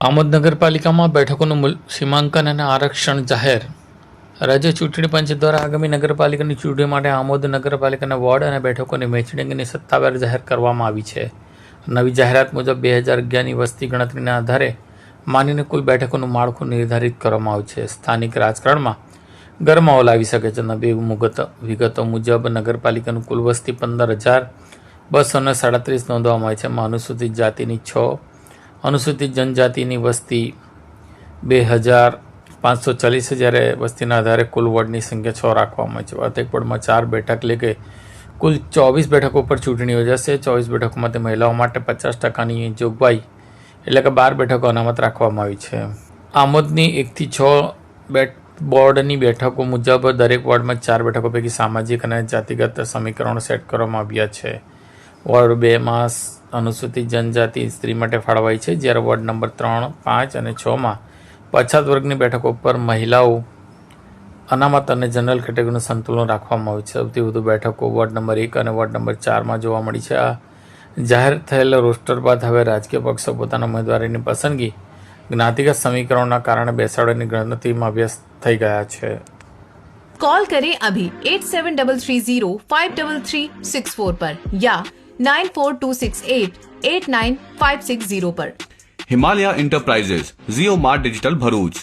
આમોદ નગરપાલિકામાં બેઠકોનું સીમાંકન અને આરક્ષણ જાહેર. રાજ્ય ચૂંટણી પંચ દ્વારા આગામી નગરપાલિકાની ચૂંટણી માટે આમોદ નગરપાલિકાના વોર્ડ અને બેઠકોની મેચિંગની સત્તાવાર જાહેર કરવામાં આવી છે. નવી જાહેરાત મુજબ 2011ની વસ્તી ગણતરીના આધારે માનીને કુલ બેઠકોનું માળખું નિર્ધારિત કરવામાં આવ્યું છે. સ્થાનિક રાજકારણમાં ગરમાવો લાવી શકે છે. નવી વિગતો મુજબ નગરપાલિકાનું કુલ વસ્તી 15,237 નોંધવામાં આવી છે. એમાં અનુસૂચિત જાતિની 6, અનુસૂચિત જનજાતિની વસ્તી 2,540 જ્યારે વસ્તીના આધારે કુલ વોર્ડની સંખ્યા 6 રાખવામાં આવી છે. પ્રત્યેક વોર્ડમાં 4 બેઠક એટલે કે કુલ 24 બેઠકો પર ચૂંટણી યોજાશે. 24 બેઠકોમાંથી મહિલાઓ માટે 50%ની જોગવાઈ એટલે કે 12 બેઠકો અનામત રાખવામાં આવી છે. આમોદની 1 થી 6 બોર્ડની બેઠકો મુજબ દરેક વોર્ડમાં 4 બેઠકો પૈકી સામાજિક અને જાતિગત સમીકરણો સેટ કરવામાં આવ્યા છે. વોર્ડ 2માં અનુસૂચિત જનજાતિ સ્ત્રી માટે ફાળવાઈ છે, જ્યારે વોર્ડ નંબર 3, 5 અને 6માં પછાત વર્ગની બેઠકો પર મહિલાઓ અનામત અને જનરલ કેટેગરીનું સંતુલન રાખવામાં આવ્યું છે. સૌથી વધુ બેઠકો વોર્ડ નંબર 1 અને વોર્ડ નંબર 4માં જોવા મળી છે. આ જાહેર થયેલ રોસ્ટર બાદ હવે રાજકીય પક્ષો પોતાના ઉમેદવારોની પસંદગી જ્ઞાતિગત સમીકરણોના કારણે બેસાડવાની ગણતરીમાં વ્યસ્ત થઈ ગયા છે. कॉल करें अभी 8733053364 पर या 9426889560 पर. हिमालय इंटरप्राइजेज, जियो मार्ट डिजिटल भरूच,